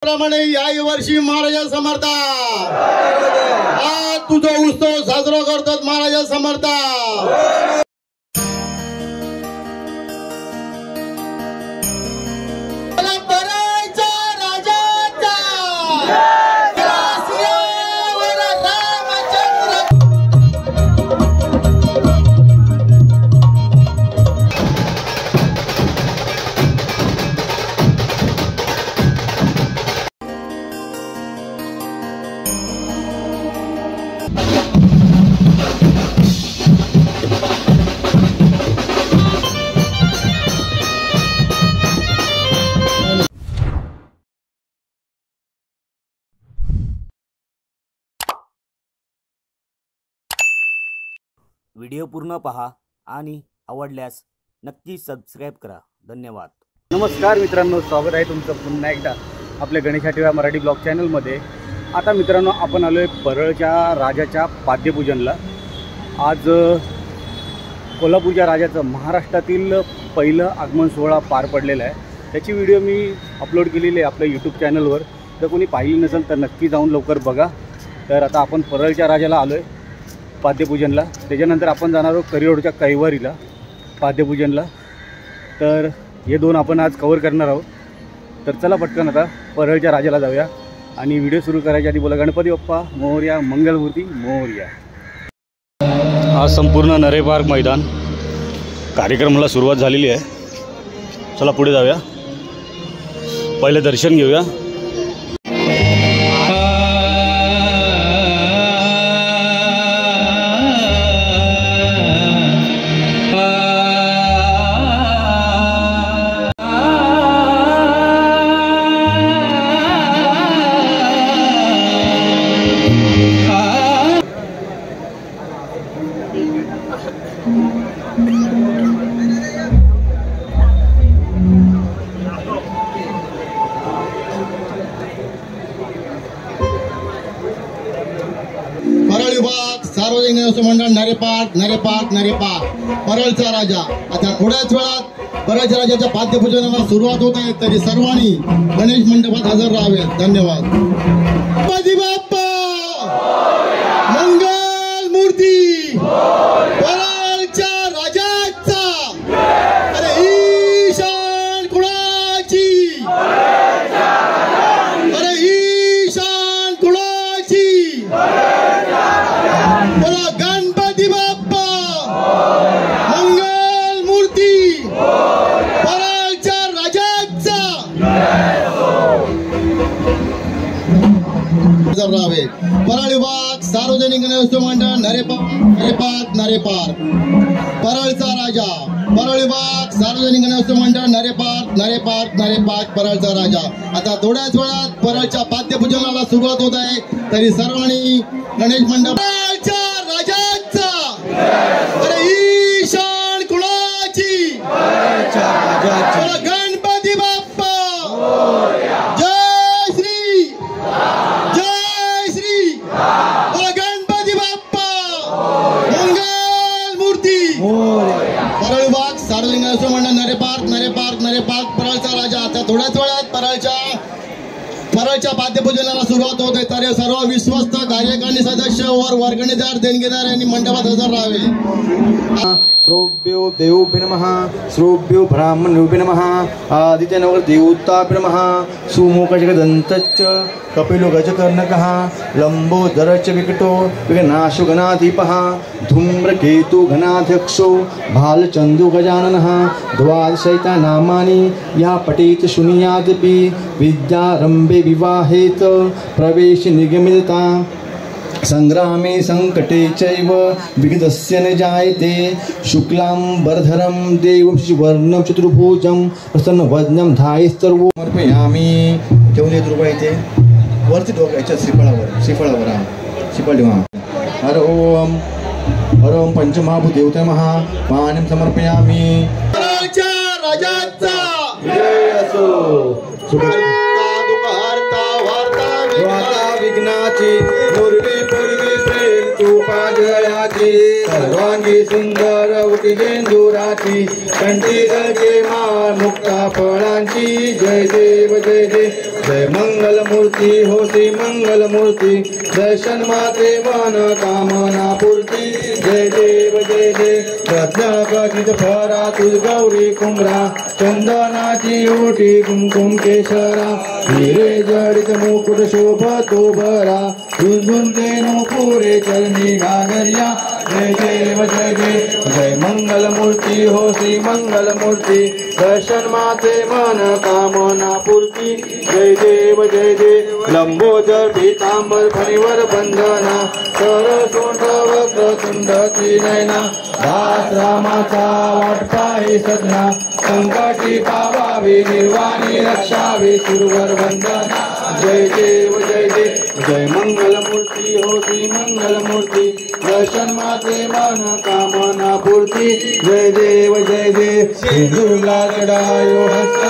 प्रमाणे याही वर्षी महाराजा समर्थ आज तुझा उत्सव साजरा करतात महाराजा समर्थ। व्हिडिओ पूर्ण पहा आणि आवडल्यास नक्की सबस्क्राइब करा। धन्यवाद। नमस्कार मित्रांनो, स्वागत आहे तुमचं पुन्हा एकदा आपल्या गणेश आठवडा मराठी ब्लॉग चॅनलमध्ये। आता मित्रांनो, आपण आलो आहे परळच्या राजाच्या पाद्यपूजनला। आज कोल्हापूरच्या राजाचं महाराष्ट्रातील पहिलं आगमन सोहळा पार पडलेला आहे। त्याची व्हिडिओ मी अपलोड केलेली आहे आपल्या यूट्यूब चॅनलवर। जर कोणी पाहिली नसेल तर नक्की जाऊन लवकर बघा। तर आता आपण परळच्या राजाला आलो आहे पाद्यपूजनला, त्याच्यानंतर आपण जाणार आहोत करिरोडच्या कैवारीला पाद्यपूजनला। तर हे दोन आपण आज कव्हर करणार आहोत। तर चला पटकन आता परळच्या राजाला जाऊया आणि व्हिडिओ सुरू करायच्या आधी बोला गणपती बाप्पा मोरया, मंगलमूर्ती मोरया। आज संपूर्ण नरे पार्क मैदान कार्यक्रमाला सुरुवात झालेली आहे। चला पुढे जाऊया, पहिले दर्शन घेऊया। परळ विभाग सार्वजनिक गणेश मंडळ नरेपार परळचा राजा। आता थोड्याच वेळात परळच्या राजाच्या पाद्यपूजनाला सुरुवात होत आहे, तरी सर्वांनी गणेश मंडपात हजर राहावे। धन्यवाद। गणपती बाप्पा मंगल मूर्ती परळच्या राजाचा। अरे ईशान कुणाची, अरे ईशान कुणाची। बोला गणपती बाप्पा मंगल मूर्ती परळच्या राजाचा। परळ विभाग सार्वजनिक गणेश मंडळ नरेपार परळचा राजा। परळ विभाग सार्वजनिक गणेश मंडळ नरेपार परळचा राजा। आता थोड्याच वेळात परळच्या पाद्यपूजनाला सुरुवात होत आहे, तरी सर्वांनी गणेश मंडपाच्या राजाचा। अरे ईशान कुणाची, गणपती बाप्पा जय श्री गणपती बाप्पा मंगल मूर्ती। परळ विभाग सार्वजनिक गणेश मंडळ नरेपार परळचा राजा। आता थोड्याच वेळात परळच्या पाद्यपूजनाला सुरुवात होते, तर सर्व विश्वस्त कार्यकारिणी सदस्य वर वर्गणीदार देणगीदार यांनी मंडपात हजर राहावे। श्रोभ्यो देवोभ्यो नमः, श्रोभ्यो ब्राह्मणोभ्यो नमः, आदित्यनवर देवताभ्यो नमः। सुमुखजगदन्तश्च कपिलो गजकर्णकः, लम्बोदरश्च विकटो विघ्नाशो गणाधिपः, धूम्रकेतु गणाध्यक्षो भालचन्द्रो गजाननः। द्वादशैतानामानि या पठेत शृणुयादपि, विद्यारम्भे विवाहेत प्रवेश निगमिता, संग्रामे संकटे चैव विघ्नस्य न जायते। शुक्लांबरधरं देवं शिवर्णं चतुर्भुजं प्रसन्नवदनं ध्यायेत्सर्वं समर्पयामि। ठेवून येत रुपये इथे वरती डोक्याच्या श्रीफळावर श्रीफळ ठेवा। हर ओम पंचमहाभूतदेवते महा पाणीं समर्पयामि। राजाचा जय असो। विघ्नाची पूर्वी प्रेम तू पाजळाची, सर्वांगी सुंदर उठिलेंदुराची, कंठी गळके माळ मुक्ता फळांची। जय देव जय मंगल मूर्ती हो श्री मंगल मूर्ती दर्शन माते मन कामना पूर्ती जय देव जय देव रत्नाकर्षित फरा तुझ गौरी कुमरा चंदनाची ओटी कुमकुम केशरा हिरे जडित मुकुट शोभतो भरा झुंझुनते पुरे चरणी घागरिया जय देव जय देव जय मंगल मूर्ती हो श्री मंगल मूर्ती दर्शन माते मन कामना पूर्ती जय देव जय देव लंबोदर पीतांबर फणीवर बंधना सरसोंड वक्र तुंडती नयना दास रामाचा वाटपाही सजना संकटी पावावी निर्वाणी रक्षावी सुरवर वंदना जय देव जय देव जय मंगल मूर्ती हो श्री मंगल मूर्ती दर्शन माते मन कामना पूर्ती जय देव जय देव सिंधुला चढ़ायो हस्त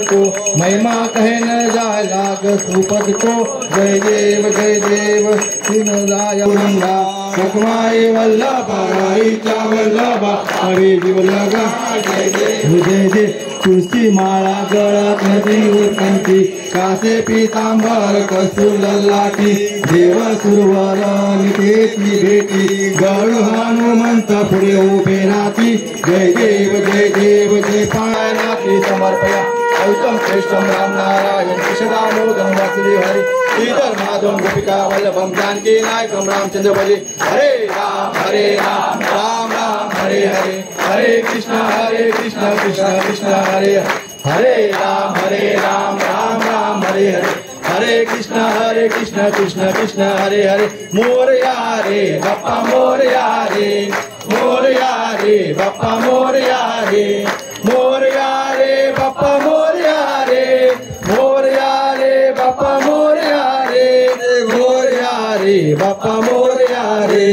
को महिमा कहे न जाय लाग सुपद को जय देव सिंहराय गंगा सकमाई वल्लभा वल्लभा हरे जीव लगा जय देव तुलसी माळा गळ्यात नदी कंठी कासे पीतांबर कस्तूर ललाटी देव सुरवर निकेती भेटी गळू हनुमंत पुढे उभे राहती जय देव जय पायनाथी समर्पया गौतम श्रेष्ठम राम नारायण कृष्णदामोदर वासुदेव हरे श्रीधर माधव गोपिका वल्लभम जानकी नायकम रामचंद्र भजे हरे राम राम राम हरे हरे हरे कृष्ण कृष्ण कृष्ण हरे हरे राम राम राम हरे हरे हरे कृष्ण कृष्ण कृष्ण हरे हरे मोरया रे बाप्पा मोरया रे बाप्पा मोरया रे मोरया रे बाप्पा मोरया रे बाप्पा मोरया रे मोरया रे बाप्पा मोरया रे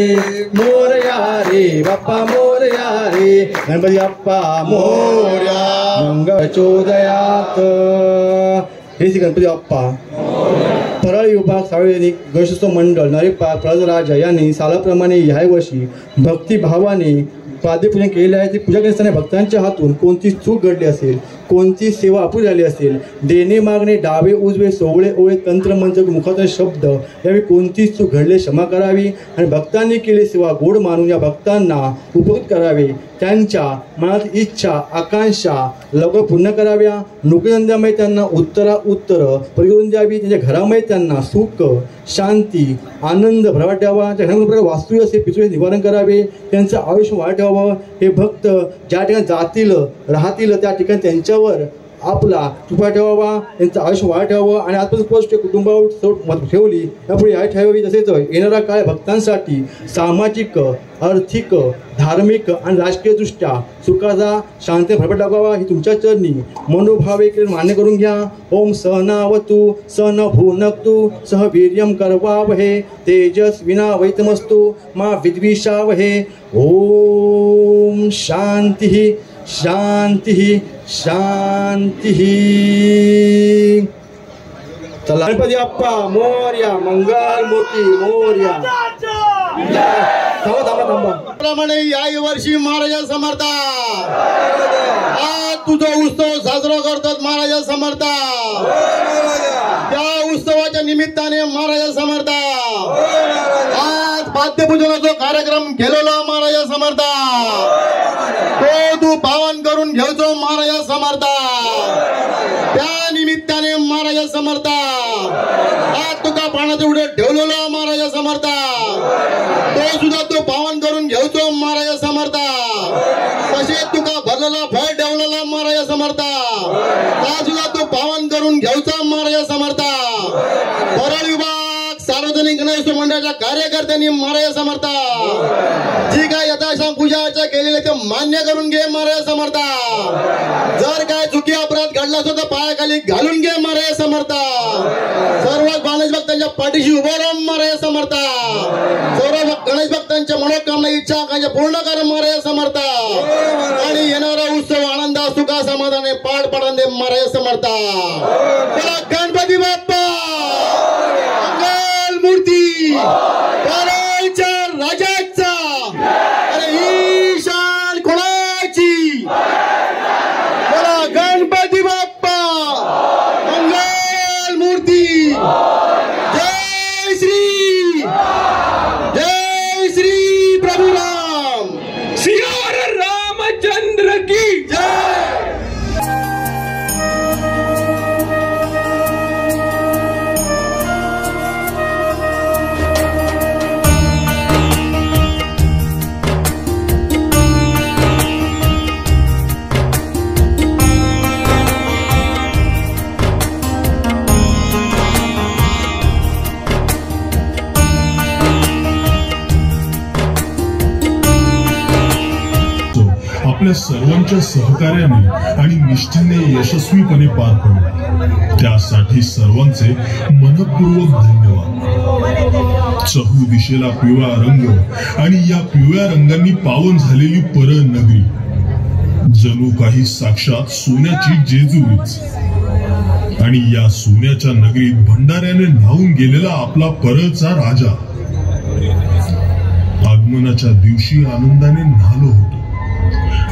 बाप्पा मोरया रे गणपती बाप्पा मोरया मंगळ चोदयात हे श्री गणपती बाप्पा परळी विभाग सार्वजनिक गणेशोत्सव मंडळ नरेपाक प्रजराजा यांनी सालाप्रमाणे ह्या वर्षी भक्तिभावाने पाद्यपूजन केलेले आहे. ती पूजा करताना भक्तांच्या हातून कोणती चूक घडली असेल, कोणती सेवा अपुरी झाली असेल, देणे मागणे डावे उजवे सोवळे ओळे तंत्रमंत्र मुखातून शब्द यावेळी कोणती चूक घडले क्षमा करावी आणि भक्तांनी केली सेवा गोड मानून या भक्तांना उपकृत करावे. त्यांच्या मनात इच्छा आकांक्षा लवकर पूर्ण कराव्या. नोकरीधंद्यामध्ये त्यांना उत्तर परिवरून द्यावी. त्यांच्या घरामध्ये त्यांना सुख शांती आनंद भरभराट द्यावा. त्या घरामध्ये वास्तू असेल पितृ निवारण करावे. त्यांचं आयुष्य वाढ ठेवावं. हे भक्त ज्या ठिकाणी जातील राहतील त्या ठिकाणी त्यांच्यावर आपला कृपा ठेवावा. त्यांचं आयुष्य वाढ ठेवावं आणि आजपासून पोस्ट कुटुंबावर ठेवली यापुढे या ठेवावी. तसेच येणारा काळ भक्तांसाठी सामाजिक आर्थिक धार्मिक आणि राजकीय दृष्ट्या सुखाचा शांती भरभराट लागावा ही तुमच्या चरणी मनोभावे मान्य करून घ्या. ओम सहनावतु सहन भुनक्तु सह वीर्यं करवावहे तेजस्विनावैतमस्तु मा विद्विषावहे. ओम शांती शांती शांती. चला गणपती बाप्पा मोरया मंगल मूर्ती मोरया. थांबा प्रमाणे याही वर्षी महाराजा समर्थ आज तुझा उत्सव साजरा करतात महाराजा समर्थ. त्या उत्सवाच्या निमित्ताने महाराजा समर्थ आज पाद्यपूजनाचा कार्यक्रम केलेला महाराजा समर्थ तो तू पावन करून घेवचो महाराजा समर्थ. त्या निमित्ताने महाराजा समर्थ आज तुका पाण्यात उडत ठेवलेला महाराजा समर्थ तो सुद्धा तू पावन करून घेवचो महाराजा समर्थ. तसे तुका भरलेला फळ ठेवलेला महाराजा समर्थ त्या सुद्धा तू पावन करून घेवचा महाराजा समर्थ. परळ विभाग सार्वजनिक गणेश मंडळाच्या कार्यकर्त्यांनी महाराजा समर्थ जी काय यथाशांग पूजा अर्चा केलेली ते मान्य करून घे महाराज समर्थ. जर काय चुकी अपराध घडला असतो तर पायाखाली घालून घे महाराज समर्थ. सर्व गणेश भक्तांच्या पाठीशी उभं राहून महाराज समर्थ. सर्व गणेश भक्तांच्या मनोकामना इच्छा आकांक्षा पूर्ण कर महाराज समर्थ. आणि येणारा उत्सव आनंद सुखा समाधाने पार पडून दे महाराज समर्थ. गणपती बाप्पा मंगल मूर्ती परळच्या राजाचा अरे ईशान कोण की जय। आपल्या सर्वांच्या सहकार्याने आणि निष्ठेने यशस्वीपणे पार पडला, त्यासाठी सर्वांचे मनपूर्वक धन्यवाद। चहू दिशेला पिवळा रंग आणि या पिवळ्या रंगांनी पावन झालेली परळ नगरी जणू काही साक्षात सोन्याची जेजुरीच। आणि या सोन्याच्या नगरीत भंडाऱ्याने न्हावून गेलेला आपला परळचा राजा आगमनाच्या दिवशी आनंदाने न्हालो होतो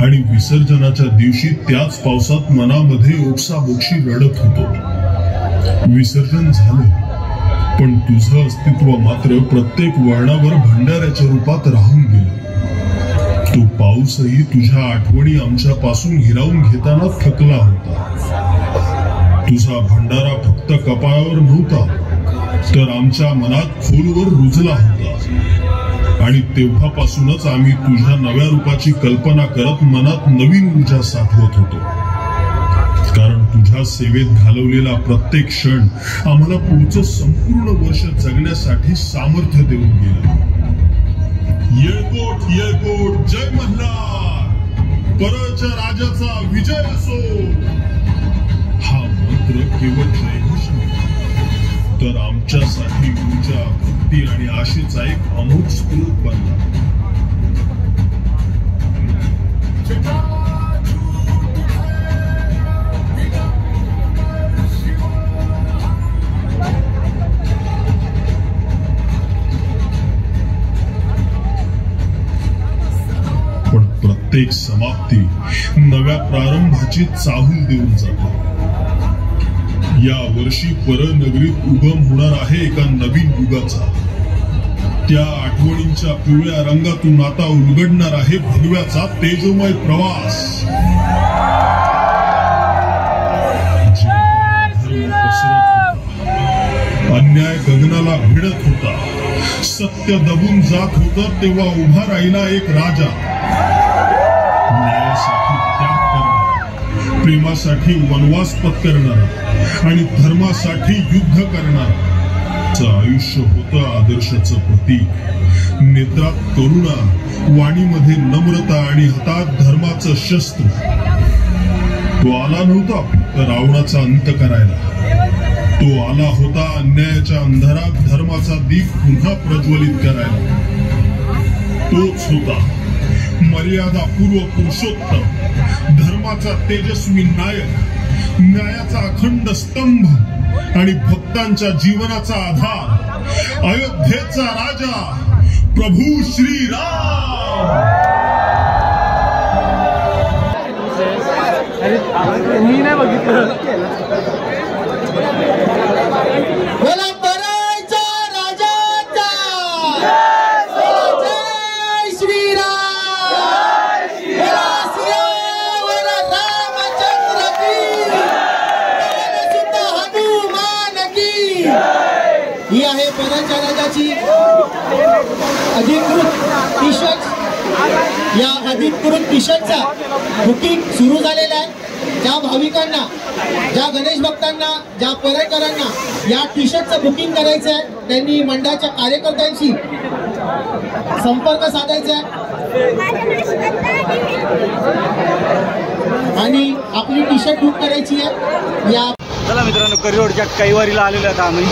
आणि विसर्जनाच्या दिवशी त्याच पावसात मनामध्ये ओक्साबोक्षी रडत होतो। विसर्जन झालं, पण तुझं अस्तित्व मात्र प्रत्येक वळणावर भंडाऱ्याच्या रूपात राहून गेलं। तो पाऊसही तुझ्या आठवणी आमच्यापासून हिरावून घेताना थकला होता। तुझा भंडारा फक्त कपाळावर नव्हता, तर आमच्या मनात खोलवर रुजला होता। आणि तेव्हापासूनच आम्ही तुझ्या नव्या रूपाची कल्पना करत मनात नवीन ऊर्जा साठवत होतो, कारण तुझ्या सेवेत घालवलेला प्रत्येक क्षण आम्हाला पुढचं संपूर्ण वर्ष जगण्यासाठी सामर्थ्य देऊन गेला। येळकोट येळकोट जय मल्हार, परळच्या राजाचा विजय असो। हा मंत्र केवळ जयघोष नाही, तर आमच्यासाठी ऊर्जा, भक्ती आणि आशेचा एक अमोघ स्रोत बनला। पण प्रत्येक समाप्ती नव्या प्रारंभाची चाहूल देऊन जाते। या वर्षी परळ नगरीत उगम होणार आहे एका नवीन युगाचा। त्या आठवणींच्या पिवळ्या रंगातून आता उलगडणार आहे भगव्याचा तेजोमय प्रवास। अन्याय गगनाला भिडत होता, सत्य दबून जात होतं, तेव्हा उभा राहिला एक राजा। न्यायासाठी त्याग करणारा, प्रेमासाठी वनवास पत्करणारा आणि धर्मासाठी युद्ध करणारा आयुष्य होतं आदर्शाचं प्रतीक। नेत्रात करुणा, वाणीमध्ये नम्रता आणि हातात धर्माचं शस्त्र। तो आला नव्हता फक्त रावणाचा अंत करायला, तो आला होता अन्यायाच्या अंधारात धर्माचा दीप पुन्हा प्रज्वलित करायला। तोच होता मर्यादा पूर्व पुरुषोत्तम, धर्माचा तेजस्वी नायक, न्यायाचा अखंड स्तंभ आणि भक्तांच्या जीवनाचा आधार, अयोध्येचा राजा प्रभू श्रीराम। मी नाही बघितलं। ही आहे परळच्या राजाची अधिकृत टी शर्ट। या अधिकृत टी शर्टचा बुकिंग सुरू झालेला आहे। ज्या भाविकांना, ज्या गणेश भक्तांना, ज्या परळकरांना या टी शर्टचं बुकिंग करायचं आहे त्यांनी मंडळाच्या कार्यकर्त्यांशी संपर्क साधायचा आहे आणि आपली टी शर्ट बुक करायची आहे। या चला मित्रांनो, करिरोडच्या कैवारीला आलेलो आहेत आम्ही।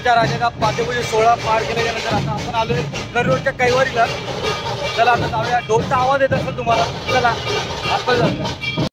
परळच्या राजाचा पाद्यपूजन सोहळा पार केल्याच्या नंतर आता आपण आलोय करूरच्या कैवारीला. चला आता जाऊया. ढोलचा आवाज येत असेल तुम्हाला. चला आपण जाऊया.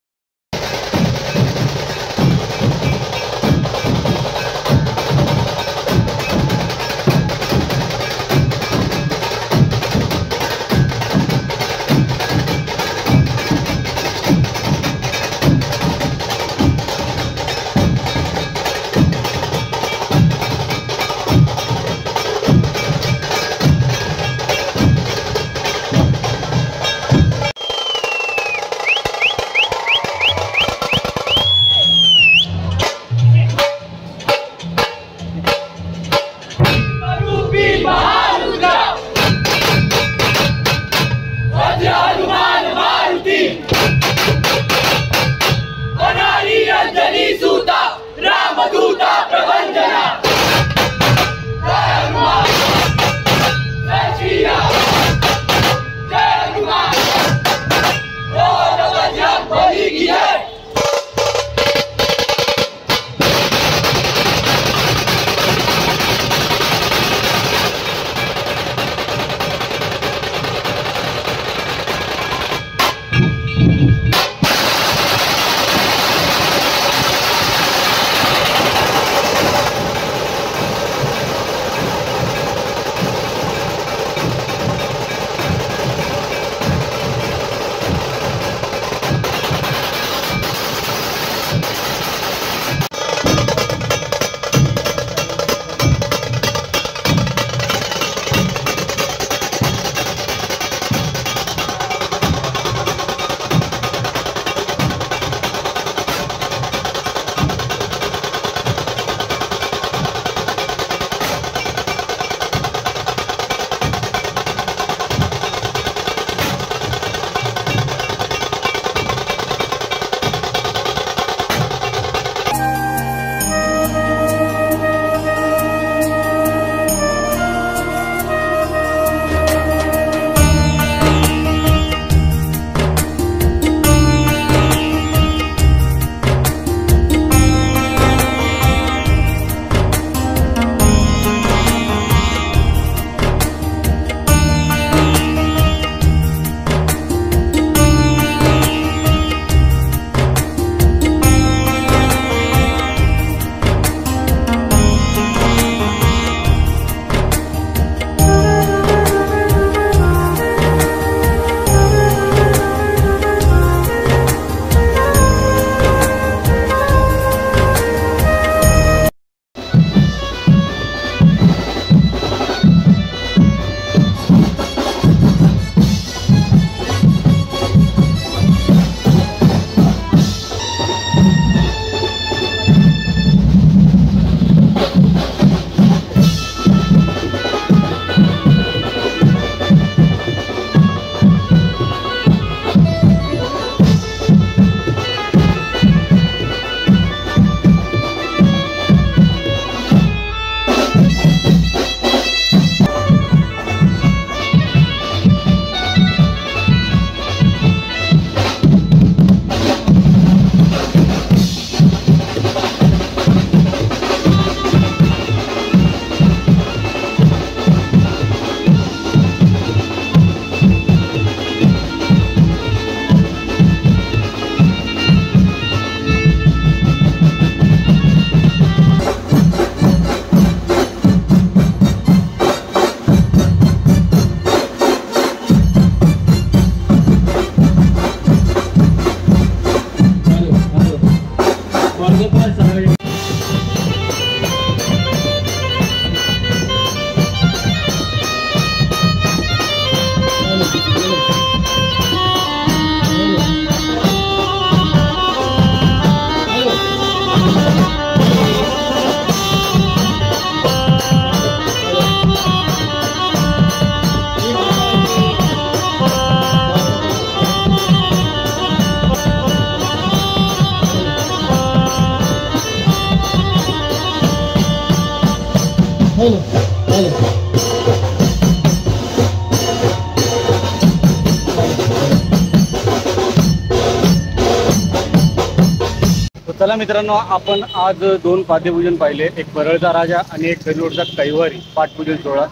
चला मित्रांनो, आपण आज 2 पाद्यपूजन पाहिले, एक परळचा राजा आणि एक करिरोडचा कैवारी पाठपूजन सोहळा.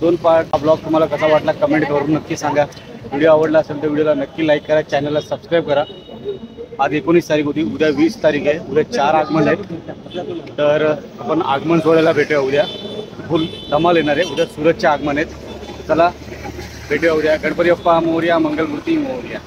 2 पार्ट. हा ब्लॉग तुम्हाला कसा वाटला कमेंट करून नक्की सांगा. व्हिडिओ आवडला असेल तर व्हिडिओला नक्की लाईक करा, चॅनलला सबस्क्राईब करा. आज 19 तारीख होती, उद्या 20 तारीख आहे, उद्या 4 आगमन आहेत. तर आपण आगमन सोहळ्याला भेटूया उद्या. फुल धमाल येणार आहे. उद्या सूरजचे आगमन आहेत. चला भेटूया उद्या. गणपती बाप्पा मोरया, मंगलमूर्ती मोरया.